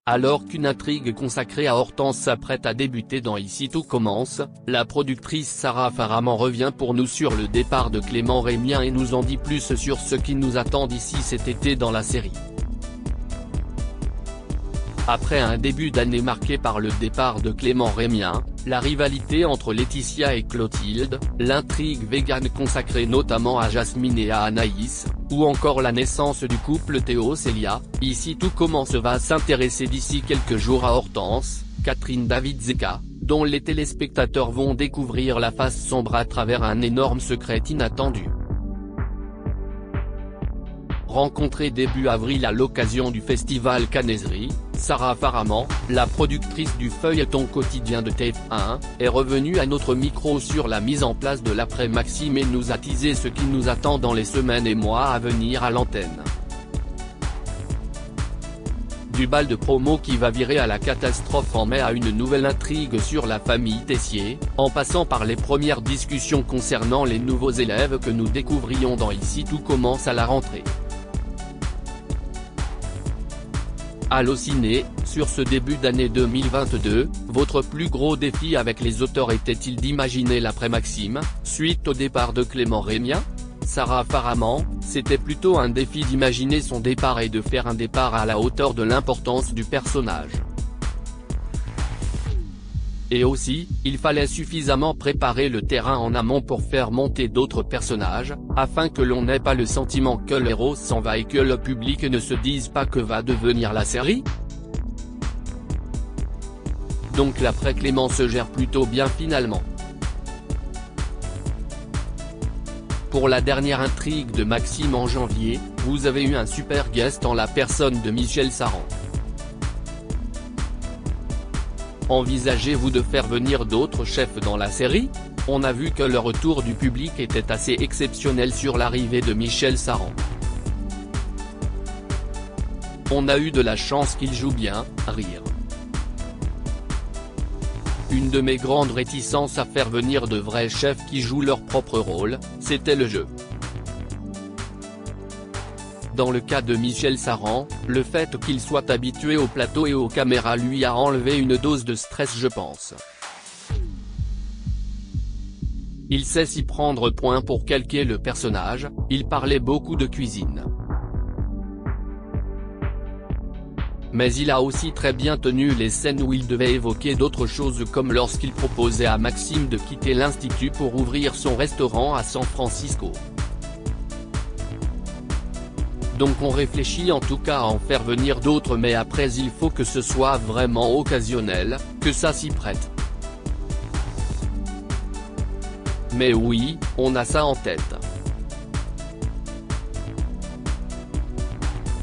Alors qu'une intrigue consacrée à Hortense s'apprête à débuter dans Ici tout commence, la productrice Sarah Faraman revient pour nous sur le départ de Clément Rémien et nous en dit plus sur ce qui nous attend d'ici cet été dans la série. Après un début d'année marqué par le départ de Clément Rémien, la rivalité entre Laetitia et Clotilde, l'intrigue végane consacrée notamment à Jasmine et à Anaïs, ou encore la naissance du couple Théo-Célia, Ici tout commence va s'intéresser d'ici quelques jours à Hortense, Catherine David-Zeka, dont les téléspectateurs vont découvrir la face sombre à travers un énorme secret inattendu. Rencontrée début avril à l'occasion du festival Canaiserie, Sarah Faraman, la productrice du feuilleton quotidien de TF1, est revenue à notre micro sur la mise en place de l'après-Maxime et nous a teasé ce qui nous attend dans les semaines et mois à venir à l'antenne. Du bal de promo qui va virer à la catastrophe en mai à une nouvelle intrigue sur la famille Tessier, en passant par les premières discussions concernant les nouveaux élèves que nous découvrions dans Ici tout commence à la rentrée. Allociné, sur ce début d'année 2022, votre plus gros défi avec les auteurs était-il d'imaginer l'après-Maxime, suite au départ de Clément Rémien ? Sarah Faraman, c'était plutôt un défi d'imaginer son départ et de faire un départ à la hauteur de l'importance du personnage. Et aussi, il fallait suffisamment préparer le terrain en amont pour faire monter d'autres personnages, afin que l'on n'ait pas le sentiment que le héros s'en va et que le public ne se dise pas que va devenir la série. Donc l'après Clément se gère plutôt bien finalement. Pour la dernière intrigue de Maxime en janvier, vous avez eu un super guest en la personne de Michel Saran. Envisagez-vous de faire venir d'autres chefs dans la série ? On a vu que le retour du public était assez exceptionnel sur l'arrivée de Michel Saran. On a eu de la chance qu'il joue bien, rire. Une de mes grandes réticences à faire venir de vrais chefs qui jouent leur propre rôle, c'était le jeu. Dans le cas de Michel Saran, le fait qu'il soit habitué au plateau et aux caméras lui a enlevé une dose de stress je pense. Il sait s'y prendre point pour calquer le personnage, il parlait beaucoup de cuisine. Mais il a aussi très bien tenu les scènes où il devait évoquer d'autres choses comme lorsqu'il proposait à Maxime de quitter l'Institut pour ouvrir son restaurant à San Francisco. Donc on réfléchit en tout cas à en faire venir d'autres mais après il faut que ce soit vraiment occasionnel, que ça s'y prête. Mais oui, on a ça en tête.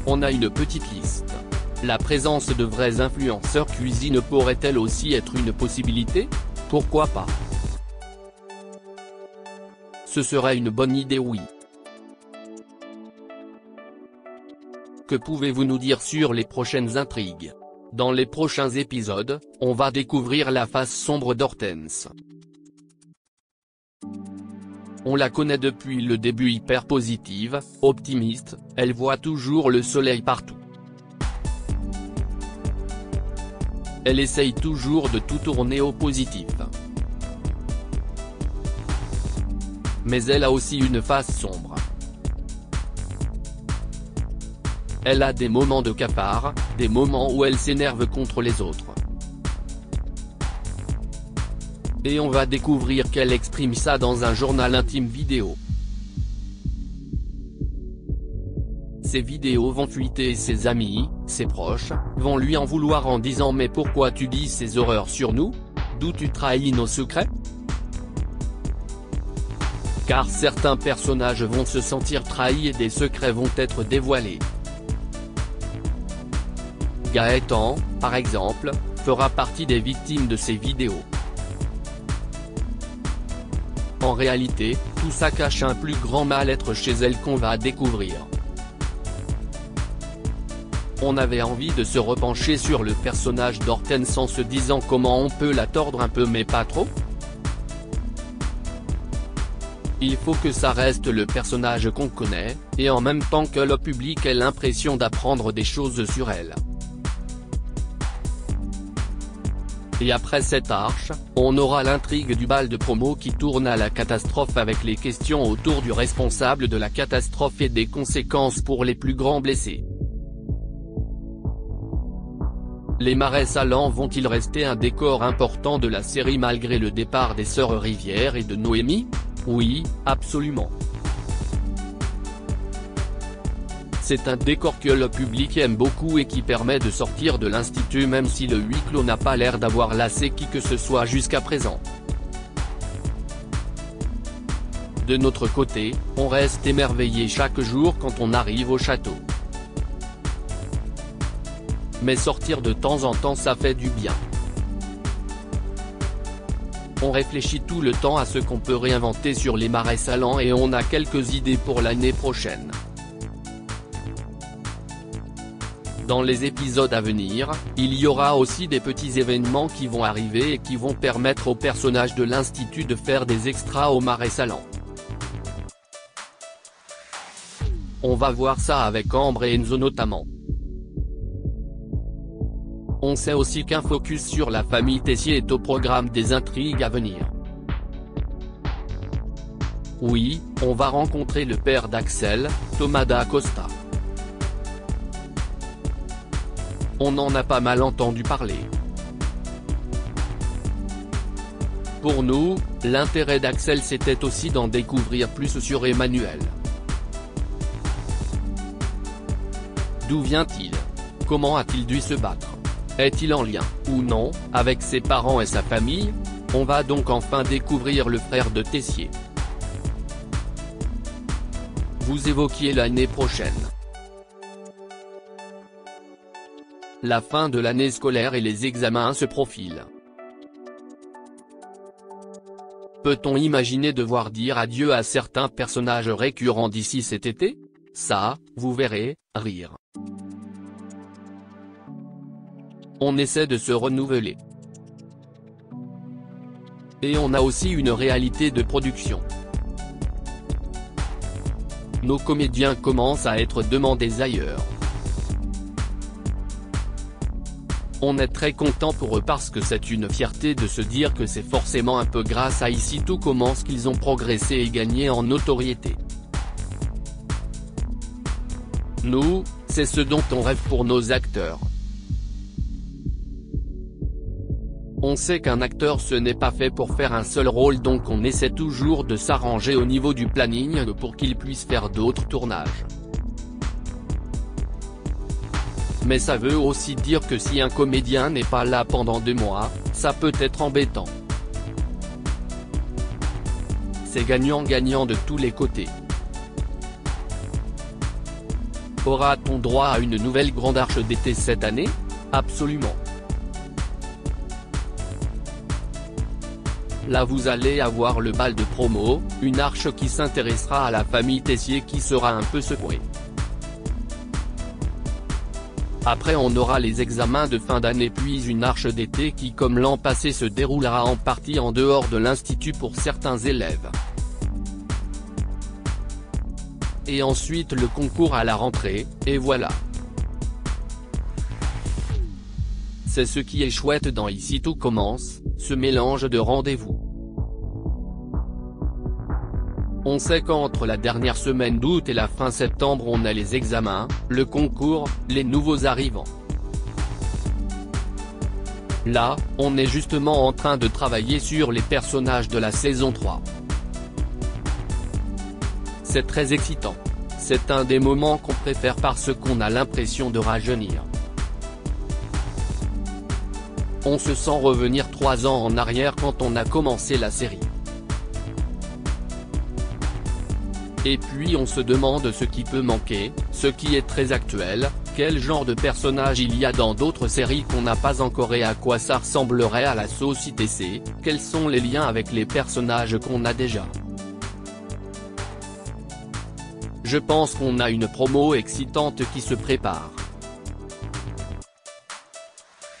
On a une petite liste. La présence de vrais influenceurs cuisine pourrait-elle aussi être une possibilité ? Pourquoi pas ? Ce serait une bonne idée oui. Que pouvez-vous nous dire sur les prochaines intrigues ? Dans les prochains épisodes, on va découvrir la face sombre d'Hortense. On la connaît depuis le début hyper positive, optimiste, elle voit toujours le soleil partout. Elle essaye toujours de tout tourner au positif. Mais elle a aussi une face sombre. Elle a des moments de cafard, des moments où elle s'énerve contre les autres. Et on va découvrir qu'elle exprime ça dans un journal intime vidéo. Ces vidéos vont fuiter et ses amis, ses proches, vont lui en vouloir en disant « Mais pourquoi tu dis ces horreurs sur nous ? D'où tu trahis nos secrets ?» Car certains personnages vont se sentir trahis et des secrets vont être dévoilés. Gaëtan, par exemple, fera partie des victimes de ces vidéos. En réalité, tout ça cache un plus grand mal-être chez elle qu'on va découvrir. On avait envie de se repencher sur le personnage d'Hortense en se disant comment on peut la tordre un peu mais pas trop. Il faut que ça reste le personnage qu'on connaît, et en même temps que le public ait l'impression d'apprendre des choses sur elle. Et après cette arche, on aura l'intrigue du bal de promo qui tourne à la catastrophe avec les questions autour du responsable de la catastrophe et des conséquences pour les plus grands blessés. Les marais salants vont-ils rester un décor important de la série malgré le départ des sœurs Rivière et de Noémie? Oui, absolument. C'est un décor que le public aime beaucoup et qui permet de sortir de l'institut même si le huis clos n'a pas l'air d'avoir lassé qui que ce soit jusqu'à présent. De notre côté, on reste émerveillé chaque jour quand on arrive au château. Mais sortir de temps en temps ça fait du bien. On réfléchit tout le temps à ce qu'on peut réinventer sur les marais salants et on a quelques idées pour l'année prochaine. Dans les épisodes à venir, il y aura aussi des petits événements qui vont arriver et qui vont permettre aux personnages de l'Institut de faire des extras au marais salants. On va voir ça avec Ambre et Enzo notamment. On sait aussi qu'un focus sur la famille Tessier est au programme des intrigues à venir. Oui, on va rencontrer le père d'Axel, Thomas da Costa. On en a pas mal entendu parler. Pour nous, l'intérêt d'Axel c'était aussi d'en découvrir plus sur Emmanuel. D'où vient-il? Comment a-t-il dû se battre? Est-il en lien, ou non, avec ses parents et sa famille? On va donc enfin découvrir le frère de Tessier. Vous évoquiez l'année prochaine. La fin de l'année scolaire et les examens se profilent. Peut-on imaginer devoir dire adieu à certains personnages récurrents d'ici cet été? Ça, vous verrez, rire. On essaie de se renouveler. Et on a aussi une réalité de production. Nos comédiens commencent à être demandés ailleurs. On est très content pour eux parce que c'est une fierté de se dire que c'est forcément un peu grâce à Ici Tout Commence qu'ils ont progressé et gagné en notoriété. Nous, c'est ce dont on rêve pour nos acteurs. On sait qu'un acteur ce n'est pas fait pour faire un seul rôle donc on essaie toujours de s'arranger au niveau du planning pour qu'il puisse faire d'autres tournages. Mais ça veut aussi dire que si un comédien n'est pas là pendant 2 mois, ça peut être embêtant. C'est gagnant-gagnant de tous les côtés. Aura-t-on droit à une nouvelle grande arche d'été cette année? Absolument. Là vous allez avoir le bal de promo, une arche qui s'intéressera à la famille Tessier qui sera un peu secouée. Après on aura les examens de fin d'année puis une arche d'été qui comme l'an passé se déroulera en partie en dehors de l'institut pour certains élèves. Et ensuite le concours à la rentrée, et voilà. C'est ce qui est chouette dans Ici Tout Commence, ce mélange de rendez-vous. On sait qu'entre la dernière semaine d'août et la fin septembre on a les examens, le concours, les nouveaux arrivants. Là, on est justement en train de travailler sur les personnages de la saison 3. C'est très excitant. C'est un des moments qu'on préfère parce qu'on a l'impression de rajeunir. On se sent revenir 3 ans en arrière quand on a commencé la série. Et puis on se demande ce qui peut manquer, ce qui est très actuel, quel genre de personnage il y a dans d'autres séries qu'on n'a pas encore et à quoi ça ressemblerait à la sauce ITC, quels sont les liens avec les personnages qu'on a déjà. Je pense qu'on a une promo excitante qui se prépare.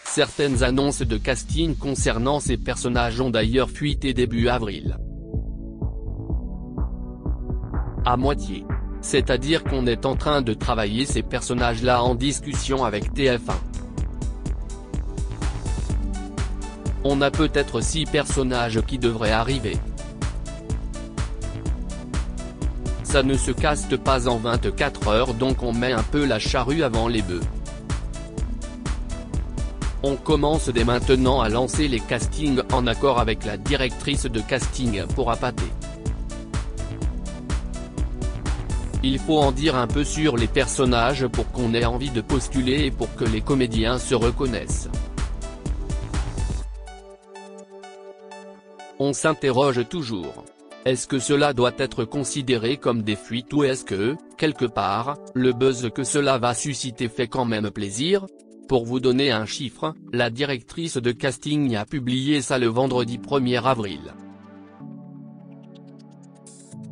Certaines annonces de casting concernant ces personnages ont d'ailleurs fuité début avril. À moitié. C'est-à-dire qu'on est en train de travailler ces personnages-là en discussion avec TF1. On a peut-être 6 personnages qui devraient arriver. Ça ne se caste pas en 24 heures, donc on met un peu la charrue avant les bœufs. On commence dès maintenant à lancer les castings en accord avec la directrice de casting pour appâter. Il faut en dire un peu sur les personnages pour qu'on ait envie de postuler et pour que les comédiens se reconnaissent. On s'interroge toujours. Est-ce que cela doit être considéré comme des fuites ou est-ce que, quelque part, le buzz que cela va susciter fait quand même plaisir ? Pour vous donner un chiffre, la directrice de casting a publié ça le vendredi 1er avril.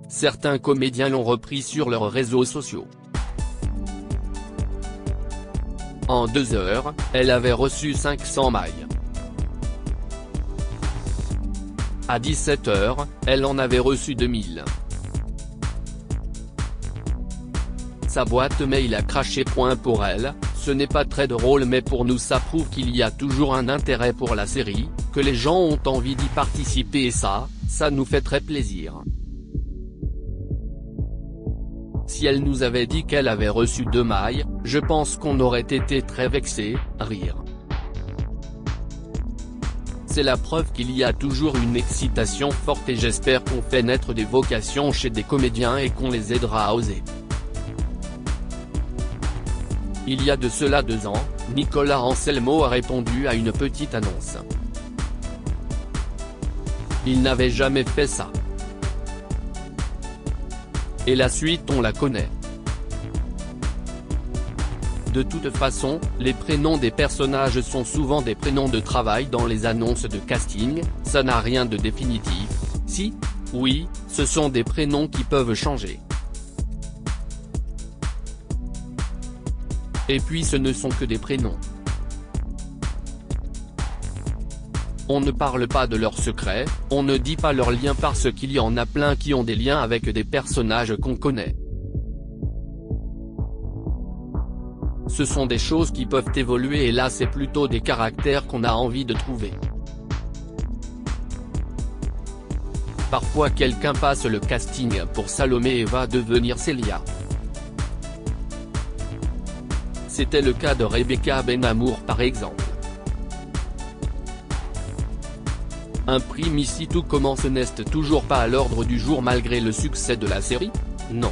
Certains comédiens l'ont repris sur leurs réseaux sociaux. En 2 heures, elle avait reçu 500 mails. À 17 heures, elle en avait reçu 2000. Sa boîte mail a craché. Pour elle, ce n'est pas très drôle mais pour nous ça prouve qu'il y a toujours un intérêt pour la série, que les gens ont envie d'y participer et ça nous fait très plaisir. Si elle nous avait dit qu'elle avait reçu 2 mails, je pense qu'on aurait été très vexés, rire. C'est la preuve qu'il y a toujours une excitation forte et j'espère qu'on fait naître des vocations chez des comédiens et qu'on les aidera à oser. Il y a de cela 2 ans, Nicolas Anselmo a répondu à une petite annonce. Il n'avait jamais fait ça. Et la suite on la connaît. De toute façon, les prénoms des personnages sont souvent des prénoms de travail dans les annonces de casting, ça n'a rien de définitif. Si, oui, ce sont des prénoms qui peuvent changer. Et puis ce ne sont que des prénoms. On ne parle pas de leurs secrets, on ne dit pas leurs liens parce qu'il y en a plein qui ont des liens avec des personnages qu'on connaît. Ce sont des choses qui peuvent évoluer et là c'est plutôt des caractères qu'on a envie de trouver. Parfois quelqu'un passe le casting pour Salomé et va devenir Célia. C'était le cas de Rebecca Benamour par exemple. Un prix Miss Tout commence n'est toujours pas à l'ordre du jour malgré le succès de la série ? Non.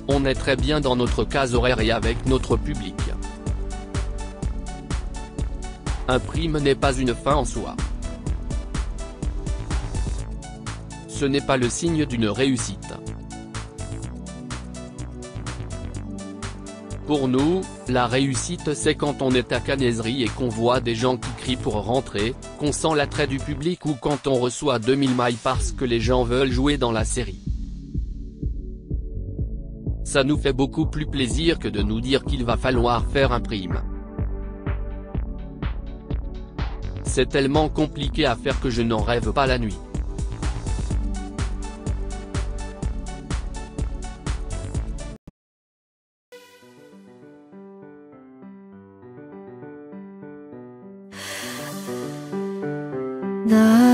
On est très bien dans notre case horaire et avec notre public. Un prime n'est pas une fin en soi. Ce n'est pas le signe d'une réussite. Pour nous, la réussite c'est quand on est à Canaiserie et qu'on voit des gens qui crient pour rentrer, qu'on sent l'attrait du public ou quand on reçoit 2000 mails parce que les gens veulent jouer dans la série. Ça nous fait beaucoup plus plaisir que de nous dire qu'il va falloir faire un prime. C'est tellement compliqué à faire que je n'en rêve pas la nuit. 나